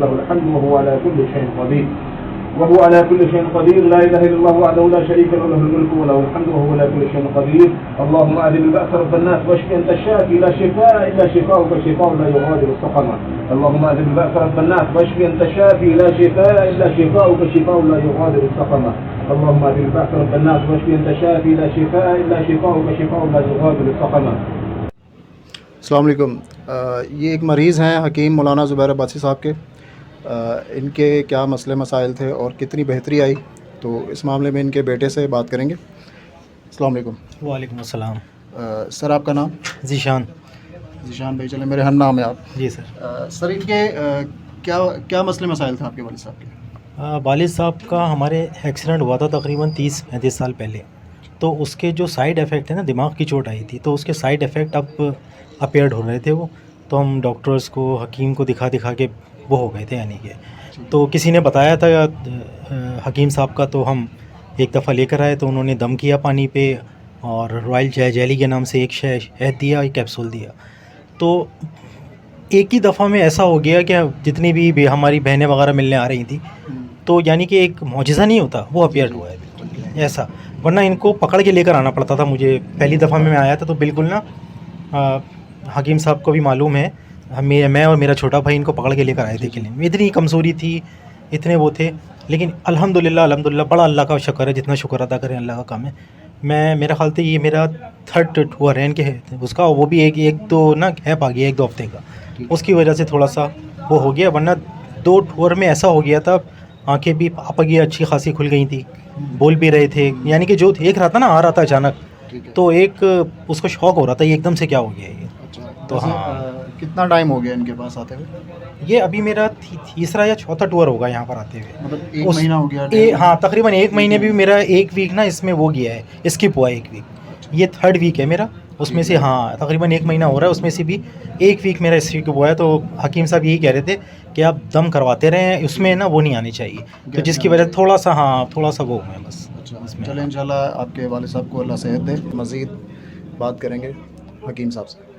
له الحمد وهو على كل شيء قدير وهو على كل شيء قدير لا إله إلا الله وحده لا شريك له له الملك وله الحمد وهو على كل شيء قدير اللهم أذهب البأس رب الناس واشف أنت الشافي لا شفاء إلا شفاؤك شفاء لا يغادر سقما اللهم أذهب البأس رب الناس واشف أنت الشافي لا شفاء إلا شفاؤك شفاء لا يغادر سقما اللهم أذهب البأس رب الناس واشف أنت الشافي لا شفاء إلا شفاؤك شفاء لا يغادر سقما. السلام علیکم. یہ ایک مریض ہیں حکیم مولانا زبیر عباسی صاحب کے. ان کے کیا مسئلے مسائل تھے اور کتنی بہتری آئی، تو اس معاملے میں ان کے بیٹے سے بات کریں گے. السلام علیکم. وعلیکم السلام. سر آپ کا نام؟ ذیشان. ذیشان بھائی، چلیں میرے ہم نام ہے آپ. جی سر. سر ان کے کیا مسئلے مسائل تھے آپ کے والد صاحب کے؟ والد صاحب کا ہمارے ایکسیڈنٹ ہوا تھا تقریباً 30-35 سال پہلے. تو اس کے جو سائیڈ افیکٹ ہیں نا، دماغ کی چوٹ آئی تھی، تو اس کے سائیڈ افیکٹ اب اپیئرڈ ہو رہے تھے وہ. تو ہم ڈاکٹرز کو، حکیم کو دکھا کے وہ ہو گئے تھے، یعنی کہ تو کسی نے بتایا تھا حکیم صاحب کا، تو ہم ایک دفعہ لے کر آئے تو انہوں نے دم کیا پانی پہ اور رائل جیلی کے نام سے ایک شہد دیا، ایک کیپسول دیا. تو ایک ہی دفعہ میں ایسا ہو گیا کہ جتنی بھی ہماری بہنیں وغیرہ ملنے آ رہی تھیں، تو یعنی کہ ایک معجزہ نہیں ہوتا، وہ اپیئرڈ ہوا ہے بالکل ایسا. ورنہ ان کو پکڑ کے لے کر آنا پڑتا تھا. مجھے پہلی دفعہ میں آیا تھا تو بالکل نا، حکیم صاحب کو بھی معلوم ہے، میں اور میرا چھوٹا بھائی ان کو پکڑ کے لے کر آئے تھے کلینک میں. اتنی کمزوری تھی، اتنے وہ تھے، لیکن الحمدللہ بڑا اللہ کا شکر ہے. جتنا شکر ادا کریں اللہ کا کام ہے. میرا خیال تھا یہ میرا 3rd ٹور ہے ان کے اس کا، وہ بھی ایک دو نا گیپ آ گیا 1-2 ہفتے کا، اس کی وجہ سے تھوڑا سا وہ ہو گیا. ورنہ 2 ٹور میں ایسا ہو گیا تھا، آنکھیں بھی اپگی اچھی خاصی کھل گئی تھی، بول بھی رہے تھے. یعنی کہ جو ایک رہا تھا نا، آ رہا تھا اچانک، تو ایک اس کو شوق ہو رہا تھا یہ ایک دم سے کیا ہو گیا یہ. تو کتنا ٹائم ہو گیا ان کے پاس آتے ہوئے؟ یہ ابھی میرا 3را یا 4تھا ٹور ہوگا یہاں پر آتے ہوئے. مطلب 1 مہینہ ہو گیا؟ ہاں تقریباً 1 مہینے بھی. میرا 1 ویک نا اس میں وہ گیا ہے، اسکپ ہوا ہے 1 ویک. یہ 3rd ویک ہے میرا. اس میں سے ہاں تقریباً 1 مہینہ ہو رہا ہے، اس میں سے بھی 1 ویک میرا اسکپ ہوا ہے. تو حکیم صاحب یہی کہہ رہے تھے کہ آپ دم کرواتے رہیں، اس میں نا وہ نہیں آنی چاہیے، تو جس کی وجہ سے تھوڑا سا وہ ہے بس. چلیں انشاءاللہ آپ کے والد صاحب کو اللہ صحت دے. مزید بات کریں گے حکیم صاحب سے.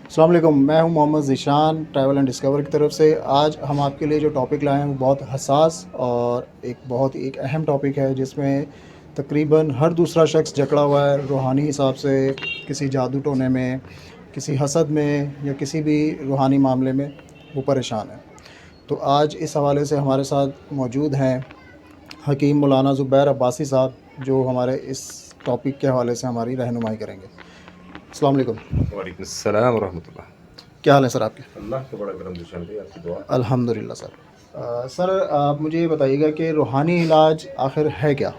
السلام علیکم. میں ہوں محمد ذیشان، ٹریول اینڈ ڈسکور کی طرف سے. آج ہم آپ کے لیے جو ٹاپک لائے ہیں وہ بہت حساس اور ایک اہم ٹاپک ہے، جس میں تقریباً ہر دوسرا شخص جکڑا ہوا ہے روحانی حساب سے، کسی جادو ٹونے میں، کسی حسد میں، یا کسی بھی روحانی معاملے میں وہ پریشان ہے. تو آج اس حوالے سے ہمارے ساتھ موجود ہیں حکیم مولانا زبیر عباسی صاحب، جو ہمارے اس ٹاپک کے حوالے سے ہماری رہنمائی کریں گے. السلام علیکم. وعلیکم السلام ورحمۃ اللہ. کیا حال ہے سر آپ کے؟ اللہ کا بڑا کرم ذیشان بھائی، آپ کی دعا. الحمدللہ سر. سر آپ مجھے یہ بتائیے گا کہ روحانی علاج آخر ہے کیا؟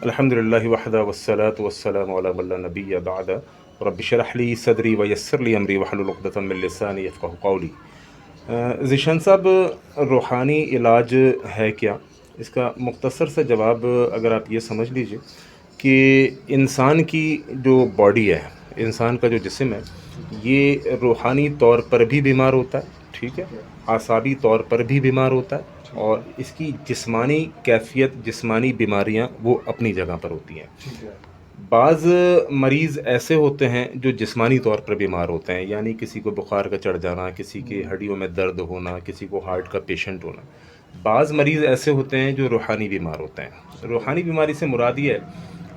الحمدللہ وحدہ والصلاۃ والسلام علی من لا نبی بعدہ رب اشرح لی صدری ویسر لی امری واحلل عقدۃ من لسانی یفقہوا قولی. ذیشان صاحب، روحانی علاج ہے کیا؟ اس کا مختصر سا جواب اگر آپ یہ سمجھ لیجئے کہ انسان کی جو باڈی ہے، انسان کا جو جسم ہے، یہ روحانی طور پر بھی بیمار ہوتا ہے، ٹھیک ہے، اعصابی طور پر بھی بیمار ہوتا ہے، اور اس کی جسمانی کیفیت، جسمانی بیماریاں وہ اپنی جگہ پر ہوتی ہیں. بعض مریض ایسے ہوتے ہیں جو جسمانی طور پر بیمار ہوتے ہیں، یعنی کسی کو بخار کا چڑھ جانا، کسی کی ہڈیوں میں درد ہونا، کسی کو ہارٹ کا پیشنٹ ہونا. بعض مریض ایسے ہوتے ہیں جو روحانی بیمار ہوتے ہیں. روحانی بیماری سے مراد یہ ہے،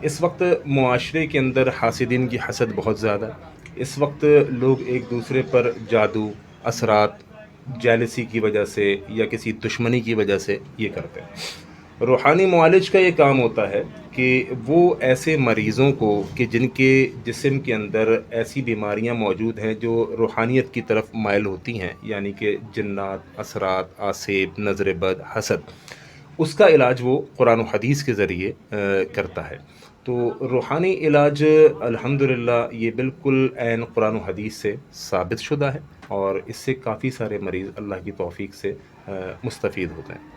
اس وقت معاشرے کے اندر حاسدین کی حسد بہت زیادہ ہے. اس وقت لوگ ایک دوسرے پر جادو، اثرات، جیلسی کی وجہ سے یا کسی دشمنی کی وجہ سے یہ کرتے ہیں. روحانی معالج کا یہ کام ہوتا ہے کہ وہ ایسے مریضوں کو کہ جن کے جسم کے اندر ایسی بیماریاں موجود ہیں جو روحانیت کی طرف مائل ہوتی ہیں، یعنی کہ جنات، اثرات، آسیب، نظر بد، حسد، اس کا علاج وہ قرآن و حدیث کے ذریعے کرتا ہے. تو روحانی علاج الحمدللہ یہ بالکل عین قرآن و حدیث سے ثابت شدہ ہے، اور اس سے کافی سارے مریض اللہ کی توفیق سے مستفید ہوتے ہیں.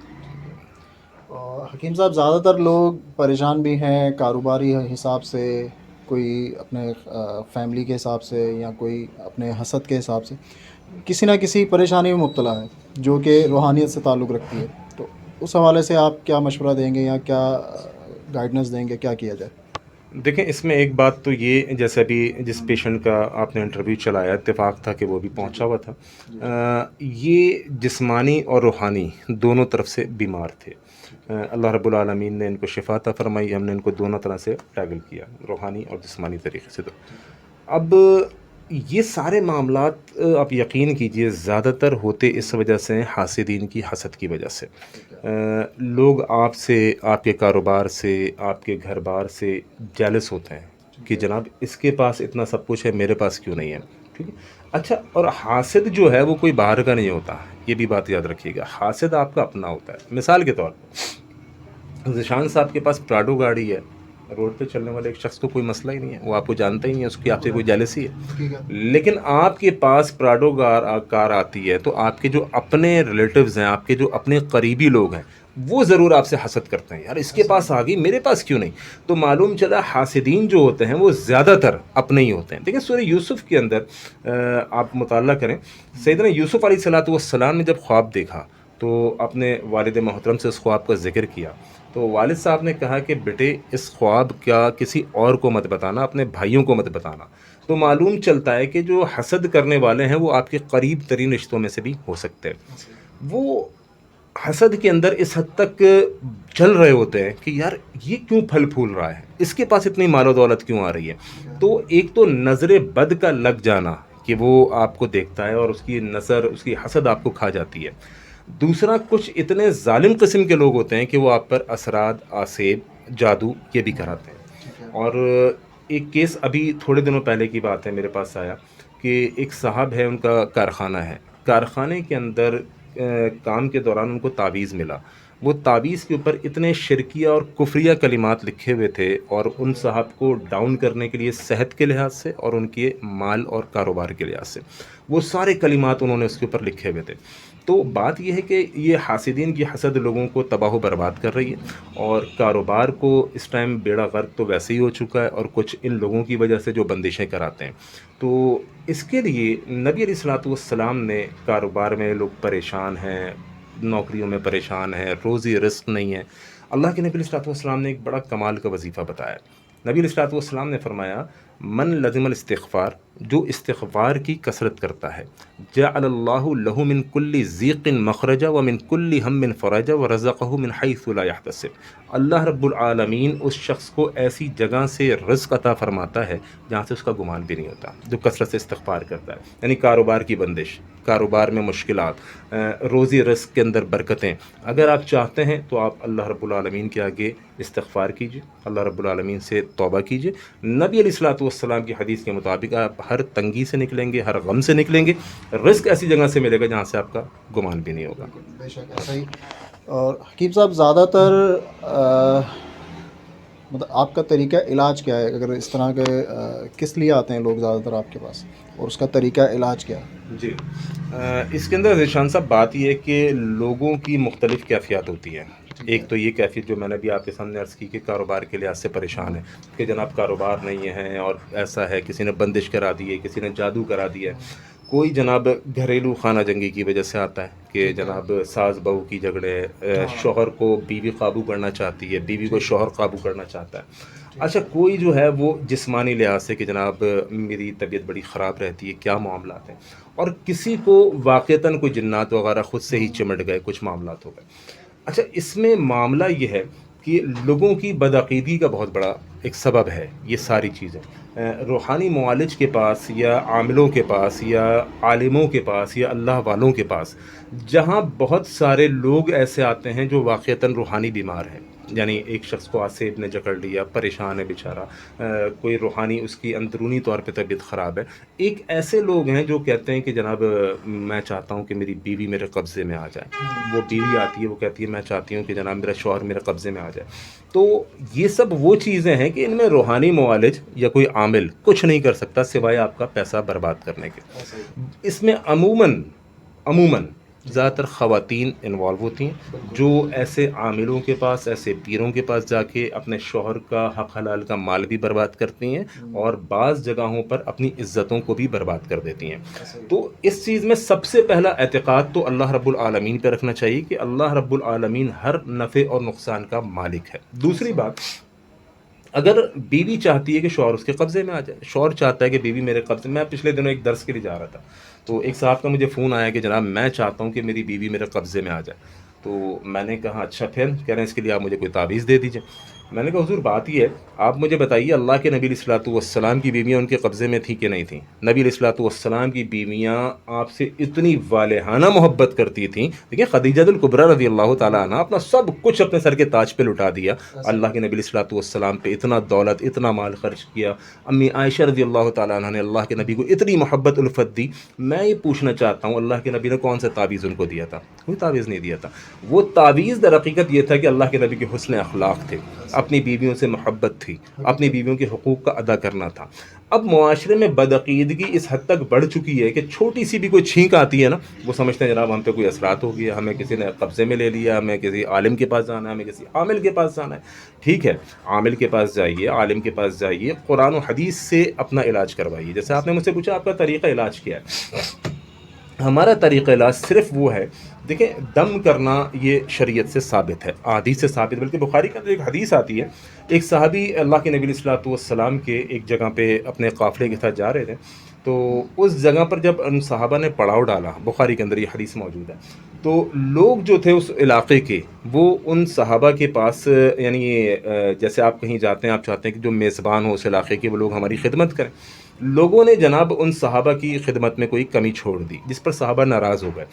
حکیم صاحب، زیادہ تر لوگ پریشان بھی ہیں کاروباری حساب سے، کوئی اپنے فیملی کے حساب سے، یا کوئی اپنے حسد کے حساب سے، کسی نہ کسی پریشانی میں مبتلا ہے جو کہ روحانیت سے تعلق رکھتی ہے. تو اس حوالے سے آپ کیا مشورہ دیں گے یا کیا گائیڈنس دیں گے، کیا کیا جائے؟ دیکھیں اس میں ایک بات تو یہ، جیسے ابھی جس پیشنٹ کا آپ نے انٹرویو چلایا، اتفاق تھا کہ وہ بھی پہنچا ہوا تھا، یہ جسمانی اور روحانی دونوں طرف سے بیمار تھے۔ اللہ رب العالمین نے ان کو شفا عطا فرمائی، ہم نے ان کو دونوں طرح سے ٹیکل کیا، روحانی اور جسمانی طریقے سے۔ تو اب یہ سارے معاملات آپ یقین کیجئے زیادہ تر ہوتے اس وجہ سے حاسدین کی حسد کی وجہ سے۔ لوگ آپ سے، آپ کے کاروبار سے، آپ کے گھر بار سے جیلس ہوتے ہیں کہ جناب اس کے پاس اتنا سب کچھ ہے، میرے پاس کیوں نہیں ہے، ٹھیک ہے۔ اچھا، اور حاسد جو ہے وہ کوئی باہر کا نہیں ہوتا، یہ بھی بات یاد رکھیے گا، حاسد آپ کا اپنا ہوتا ہے۔ مثال کے طور پر ذیشان صاحب کے پاس پراڈو گاڑی ہے، روڈ پہ چلنے والے ایک شخص کو کوئی مسئلہ ہی نہیں ہے، وہ آپ کو جانتا ہی نہیں ہے، اس کی آپ سے کوئی جیلسی ہے۔ لیکن آپ کے پاس پراڈو کار آتی ہے تو آپ کے جو اپنے ریلیٹیوز ہیں، آپ کے جو اپنے قریبی لوگ ہیں، وہ ضرور آپ سے حسد کرتے ہیں، یار اس کے پاس آ گئی، میرے پاس کیوں نہیں؟ تو معلوم چلا حاسدین جو ہوتے ہیں وہ زیادہ تر اپنے ہی ہوتے ہیں۔ دیکھیں سورہ یوسف کے اندر آپ مطالعہ کریں، سیدنا یوسف علیہ السلام نے جب خواب دیکھا تو اپنے والد محترم سے اس خواب کا ذکر کیا، تو والد صاحب نے کہا کہ بیٹے اس خواب کا کسی اور کو مت بتانا، اپنے بھائیوں کو مت بتانا۔ تو معلوم چلتا ہے کہ جو حسد کرنے والے ہیں وہ آپ کے قریب ترین رشتوں میں سے بھی ہو سکتے ہیں۔ وہ حسد کے اندر اس حد تک چل رہے ہوتے ہیں کہ یار یہ کیوں پھل پھول رہا ہے، اس کے پاس اتنی مال و دولت کیوں آ رہی ہے۔ تو ایک تو نظر بد کا لگ جانا کہ وہ آپ کو دیکھتا ہے اور اس کی نظر، اس کی حسد آپ کو کھا جاتی ہے۔ دوسرا، کچھ اتنے ظالم قسم کے لوگ ہوتے ہیں کہ وہ آپ پر اثرات، آسیب، جادو یہ بھی کراتے ہیں۔ اور ایک کیس ابھی تھوڑے دنوں پہلے کی بات ہے، میرے پاس آیا کہ ایک صاحب ہے، ان کا کارخانہ ہے، کارخانے کے اندر کام کے دوران ان کو تعویذ ملا۔ وہ تعویذ کے اوپر اتنے شرکیہ اور کفریہ کلمات لکھے ہوئے تھے، اور ان صاحب کو ڈاؤن کرنے کے لیے صحت کے لحاظ سے اور ان کے مال اور کاروبار کے لحاظ سے وہ سارے کلمات انہوں نے اس کے اوپر لکھے ہوئے تھے۔ تو بات یہ ہے کہ یہ حاسدین کی حسد لوگوں کو تباہ و برباد کر رہی ہے، اور کاروبار کو اس ٹائم بیڑا غرق تو ویسے ہی ہو چکا ہے، اور کچھ ان لوگوں کی وجہ سے جو بندشیں کراتے ہیں۔ تو اس کے لیے نبی علیہ السلام نے، کاروبار میں لوگ پریشان ہیں، نوکریوں میں پریشان ہیں، روزی رزق نہیں ہے، اللہ کے نبی علیہ السلام نے ایک بڑا کمال کا وظیفہ بتایا۔ نبی علیہ السلام نے فرمایا، من لزم الاستغفار، جو استغفار کی کثرت کرتا ہے، جعل اللہ لہ من کل ضیق مخرجا ومن کل ہم فرجا ورزقہ من حیث لا یحتسب۔ اللہ رب العالمین اس شخص کو ایسی جگہ سے رزق عطا فرماتا ہے جہاں سے اس کا گمان بھی نہیں ہوتا، جو کثرت سے استغفار کرتا ہے۔ یعنی کاروبار کی بندش، کاروبار میں مشکلات، روزی رزق کے اندر برکتیں، اگر آپ چاہتے ہیں تو آپ اللہ رب العالمین کے آگے استغفار کیجیے، اللہ رب العالمین سے توبہ کیجیے۔ نبی علیہ السلام کی حدیث کے مطابق آپ ہر تنگی سے نکلیں گے، ہر غم سے نکلیں گے، رزق ایسی جگہ سے ملے گا جہاں سے آپ کا گمان بھی نہیں ہوگا۔ بے شک ایسا ہی۔ اور حکیم صاحب، زیادہ تر مطلب آپ کا طریقہ علاج کیا ہے؟ اگر اس طرح کے کس لیے آتے ہیں لوگ زیادہ تر آپ کے پاس، اور اس کا طریقہ علاج کیا ہے؟ جی، اس کے اندر ذیشان صاحب بات یہ ہے کہ لوگوں کی مختلف کیفیات ہوتی ہیں۔ ایک تو یہ کیفیت جو میں نے بھی آپ کے سامنے عرض کی کہ کاروبار کے لحاظ سے پریشان ہے کہ جناب کاروبار نہیں ہے، اور ایسا ہے، کسی نے بندش کرا دی ہے، کسی نے جادو کرا دیا ہے، کوئی جناب گھریلو خانہ جنگی کی وجہ سے آتا ہے کہ جناب ساس بہو کی جھگڑے، شوہر کو بیوی قابو کرنا چاہتی ہے، بیوی کو شوہر قابو کرنا چاہتا ہے۔ اچھا، کوئی جو ہے وہ جسمانی لحاظ سے کہ جناب میری طبیعت بڑی خراب رہتی ہے، کیا معاملات ہیں، اور کسی کو واقعتاً کوئی جنات وغیرہ خود سے ہی چمٹ گئے، کچھ معاملات ہو گئے۔ اچھا، اس میں معاملہ یہ ہے کہ لوگوں کی بدعقیدگی کا بہت بڑا ایک سبب ہے یہ ساری چیزیں۔ روحانی معالج کے پاس، یا عاملوں کے پاس، یا عالموں کے پاس، یا اللہ والوں کے پاس، جہاں بہت سارے لوگ ایسے آتے ہیں جو واقعتاً روحانی بیمار ہیں، یعنی ایک شخص کو آسیب نے جکڑ لیا، پریشان ہے بیچارہ، کوئی روحانی اس کی اندرونی طور پہ طبیعت خراب ہے۔ ایک ایسے لوگ ہیں جو کہتے ہیں کہ جناب میں چاہتا ہوں کہ میری بیوی میرے قبضے میں آ جائے، وہ بیوی آتی ہے، وہ کہتی ہے میں چاہتی ہوں کہ جناب میرا شوہر میرے قبضے میں آ جائے۔ تو یہ سب وہ چیزیں ہیں کہ ان میں روحانی معالج یا کوئی عامل کچھ نہیں کر سکتا سوائے آپ کا پیسہ برباد کرنے کے۔ اس میں عموماً زیادہ تر خواتین انوالو ہوتی ہیں جو ایسے عاملوں کے پاس، ایسے پیروں کے پاس جا کے اپنے شوہر کا حق حلال کا مال بھی برباد کرتی ہیں، اور بعض جگہوں پر اپنی عزتوں کو بھی برباد کر دیتی ہیں۔ تو اس چیز میں سب سے پہلا اعتقاد تو اللہ رب العالمین پہ رکھنا چاہیے کہ اللہ رب العالمین ہر نفع اور نقصان کا مالک ہے۔ دوسری بات، اگر بیوی چاہتی ہے کہ شوہر اس کے قبضے میں آ جائے، شوہر چاہتا ہے کہ بیوی میرے قبضے میں، میں پچھلے دنوں ایک درس کے لیے جا رہا تھا تو ایک صاحب کا مجھے فون آیا کہ جناب میں چاہتا ہوں کہ میری بیوی میرے قبضے میں آ جائے. تو میں نے کہا اچھا پھر کہہ رہے ہیں اس کے لیے آپ مجھے کوئی تعویذ دے دیجیے. میں نے کہا حضور بات یہ ہے آپ مجھے بتائیے اللہ کے نبی علیہ الصلوۃ والسلام کی بیویاں ان کے قبضے میں تھیں کہ نہیں تھیں؟ نبی علیہ الصلوۃ والسلام کی بیویاں آپ سے اتنی والہانہ محبت کرتی تھیں. دیکھیں خدیجہ الکبریٰ رضی اللہ تعالیٰ عنہ اپنا سب کچھ اپنے سر کے تاج پہ لٹا دیا، اللہ کے نبی علیہ الصلوۃ والسلام پہ اتنا دولت اتنا مال خرچ کیا. امی عائشہ رضی اللہ تعالیٰ عنہ نے اللہ کے نبی کو اتنی محبت الفت دی. میں یہ پوچھنا چاہتا ہوں اللہ کے نبی نے کون سا تعویذ ان کو دیا تھا؟ کوئی تعویذ نہیں دیا تھا. وہ تعویذ در حقیقت یہ تھا کہ اللہ کے نبی کے حسن اخلاق تھے، اپنی بیویوں سے محبت تھی، اپنی بیویوں کے حقوق کا ادا کرنا تھا. اب معاشرے میں بدعقیدگی اس حد تک بڑھ چکی ہے کہ چھوٹی سی بھی کوئی چھینک آتی ہے نا وہ سمجھتے ہیں جناب ہم پہ کوئی اثرات ہو گیا، ہمیں کسی نے قبضے میں لے لیا، ہمیں کسی عالم کے پاس جانا ہے، ہمیں کسی عامل کے پاس جانا ہے. ٹھیک ہے عامل کے پاس جائیے، عالم کے پاس جائیے، قرآن و حدیث سے اپنا علاج کروائیے. جیسے آپ نے مجھ سے پوچھا آپ کا طریقہ علاج کیا ہے، ہمارا طریقہ علاج صرف وہ ہے، دیکھیں دم کرنا یہ شریعت سے ثابت ہے، احادیث سے ثابت، بلکہ بخاری کا ایک حدیث آتی ہے. ایک صحابی اللہ کے نبی علیہ الصلوۃ والسلام کے ایک جگہ پہ اپنے قافلے کے ساتھ جا رہے تھے تو اس جگہ پر جب ان صحابہ نے پڑاؤ ڈالا، بخاری کے اندر یہ حدیث موجود ہے، تو لوگ جو تھے اس علاقے کے وہ ان صحابہ کے پاس یعنی جیسے آپ کہیں جاتے ہیں آپ چاہتے ہیں کہ جو میزبان ہو اس علاقے کے وہ لوگ ہماری خدمت کریں، لوگوں نے جناب ان صحابہ کی خدمت میں کوئی کمی چھوڑ دی جس پر صحابہ ناراض ہو گئے.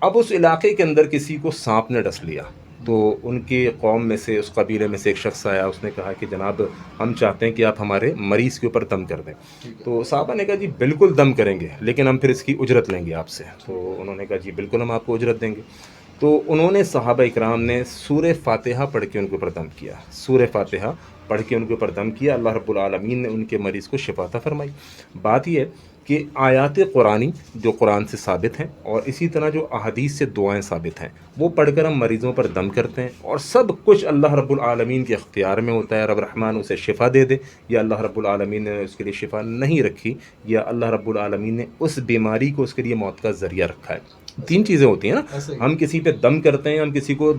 اب اس علاقے کے اندر کسی کو سانپ نے ڈس لیا تو ان کے قوم میں سے اس قبیلے میں سے ایک شخص آیا، اس نے کہا کہ جناب ہم چاہتے ہیں کہ آپ ہمارے مریض کے اوپر دم کر دیں. تو صحابہ نے کہا جی بالکل دم کریں گے لیکن ہم پھر اس کی اجرت لیں گے آپ سے. تو انہوں نے کہا جی بالکل ہم آپ کو اجرت دیں گے. تو انہوں نے صحابہ اکرام نے سورہ فاتحہ پڑھ کے ان کے اوپر دم کیا، سورہ فاتحہ پڑھ کے ان کے اوپر دم کیا. اللہ رب العالمین نے ان کے مریض کو شفا عطا فرمائی. بات یہ ہے کہ آیات قرآنی جو قرآن سے ثابت ہیں اور اسی طرح جو احادیث سے دعائیں ثابت ہیں وہ پڑھ کر ہم مریضوں پر دم کرتے ہیں اور سب کچھ اللہ رب العالمین کے اختیار میں ہوتا ہے. رب رحمان اسے شفا دے دے یا اللہ رب العالمین نے اس کے لیے شفا نہیں رکھی یا اللہ رب العالمین نے اس بیماری کو اس کے لیے موت کا ذریعہ رکھا ہے. تین چیزیں ہوتی ہیں نا، ہم کسی پہ دم کرتے ہیں، ہم کسی کو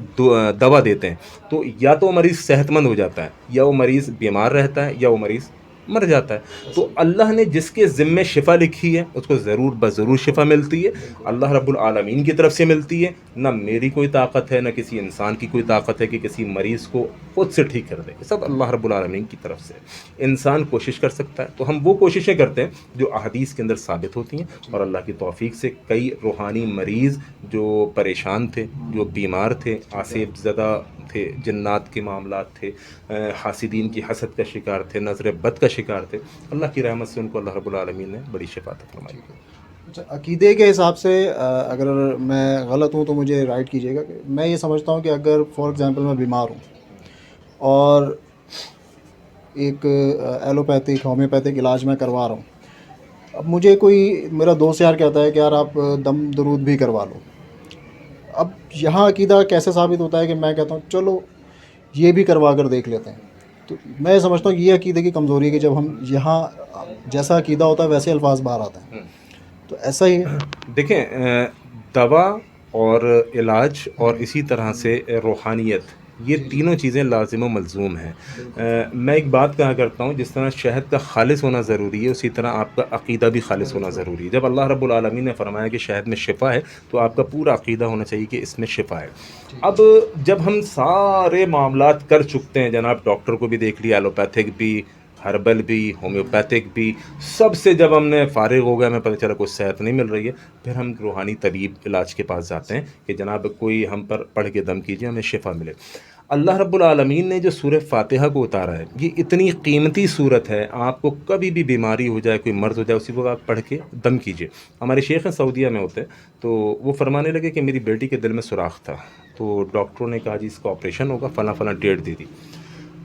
دوا دیتے ہیں تو یا تو وہ مریض صحت مند ہو جاتا ہے یا وہ مریض بیمار رہتا ہے یا وہ مریض مر جاتا ہے. تو اللہ نے جس کے ذمے شفا لکھی ہے اس کو ضرور بضرور شفا ملتی ہے، اللہ رب العالمین کی طرف سے ملتی ہے. نہ میری کوئی طاقت ہے نہ کسی انسان کی کوئی طاقت ہے کہ کسی مریض کو خود سے ٹھیک کر دے، سب اللہ رب العالمین کی طرف سے. انسان کوشش کر سکتا ہے تو ہم وہ کوششیں کرتے ہیں جو احادیث کے اندر ثابت ہوتی ہیں اور اللہ کی توفیق سے کئی روحانی مریض جو پریشان تھے، جو بیمار تھے، آسیب زدہ تھے، جنات کے معاملات تھے، حاسدین کی حسد کا شکار تھے، نظر بد کا شکار تھے، اللہ کی رحمت سے ان کو اللہ رب العالمین نے بڑی شفا عطا فرمائی. اچھا عقیدے کے حساب سے اگر میں غلط ہوں تو مجھے رائٹ کیجیے گا. کہ میں یہ سمجھتا ہوں کہ اگر فار ایگزامپل میں بیمار ہوں اور ایک ایلوپیتھک ہومیوپیتھک علاج میں کروا رہا ہوں، اب مجھے کوئی میرا دوست یار کہتا ہے کہ یار آپ دم درود بھی کروا لو. اب یہاں عقیدہ کیسے ثابت ہوتا ہے کہ میں کہتا ہوں چلو یہ بھی کروا کر دیکھ لیتے ہیں؟ تو میں سمجھتا ہوں کہ یہ عقیدے کی کمزوری ہے کہ جب ہم یہاں جیسا عقیدہ ہوتا ہے ویسے الفاظ باہر آتے ہیں. تو ایسا ہی ہے. دیکھیں دوا اور علاج اور اسی طرح سے روحانیت یہ تینوں چیزیں لازم و ملزوم ہیں. میں ایک بات کہا کرتا ہوں جس طرح شہد کا خالص ہونا ضروری ہے اسی طرح آپ کا عقیدہ بھی خالص ہونا ضروری ہے. جب اللہ رب العالمین نے فرمایا کہ شہد میں شفا ہے تو آپ کا پورا عقیدہ ہونا چاہیے کہ اس میں شفا ہے. اب جب ہم سارے معاملات کر چکتے ہیں جناب، ڈاکٹر کو بھی دیکھ لیا، ایلوپیتھک بھی، ہربل بھی، ہومیوپیتھک بھی، سب سے جب ہم نے فارغ ہو گیا ہمیں پتہ چلا کوئی صحت نہیں مل رہی ہے، پھر ہم روحانی طبیب علاج کے پاس جاتے ہیں کہ جناب کوئی ہم پر پڑھ کے دم کیجیے ہمیں شفا ملے. اللہ رب العالمین نے جو سورہ فاتحہ کو اتارا ہے یہ اتنی قیمتی صورت ہے، آپ کو کبھی بھی بیماری ہو جائے، کوئی مرض ہو جائے، اسی کو آپ پڑھ کے دم کیجیے. ہمارے شیخ ہیں سعودیہ میں ہوتے تو وہ فرمانے لگے کہ میری بیٹی کے دل میں سوراخ تھا تو ڈاکٹروں نے کہا جی اس کا آپریشن ہوگا، فلاں فلاں ڈیٹ دے دی.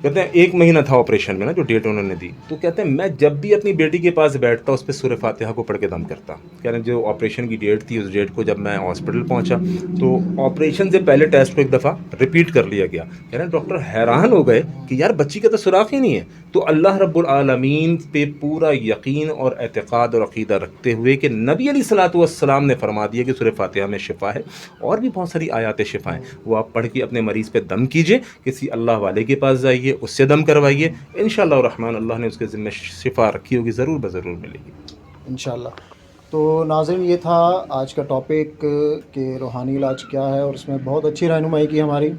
کہتے ہیں 1 مہینہ تھا آپریشن میں نا جو ڈیٹ انہوں نے دی، تو کہتے ہیں میں جب بھی اپنی بیٹی کے پاس بیٹھتا اس پہ سورہ فاتحہ کو پڑھ کے دم کرتا. کہہ رہے ہیں جو آپریشن کی ڈیٹ تھی اس ڈیٹ کو جب میں ہاسپٹل پہنچا تو آپریشن سے پہلے ٹیسٹ کو ایک دفعہ ریپیٹ کر لیا گیا. کہہ رہے ہیں ڈاکٹر حیران ہو گئے کہ یار بچی کا تو سراخ ہی نہیں ہے. تو اللہ رب العالمین پہ پورا یقین اور اعتقاد اور عقیدہ رکھتے ہوئے کہ نبی علیہ الصلوۃ والسلام نے فرما دیا کہ سورہ فاتحہ میں شفا ہے اور بھی بہت ساری آیات شفا ہیں، وہ آپ پڑھ کے اپنے مریض پہ دم کیجئے، کسی اللہ والے کے پاس جائیے کرائیے, اس سے دم کروائیے, انشاءاللہ الرحمن اللہ نے اس کے ذمہ شفا رکھی ہوگی, ضرور بضرور ملے گی انشاءاللہ. تو ناظرین یہ تھا آج کا ٹاپک کہ روحانی علاج کیا ہے, اور اس میں بہت اچھی رہنمائی کی ہماری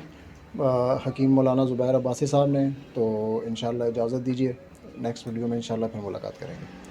حکیم مولانا زبیر عباسی صاحب نے. تو انشاءاللہ اجازت دیجیے, نیکسٹ ویڈیو میں انشاءاللہ پھر ملاقات کریں گے.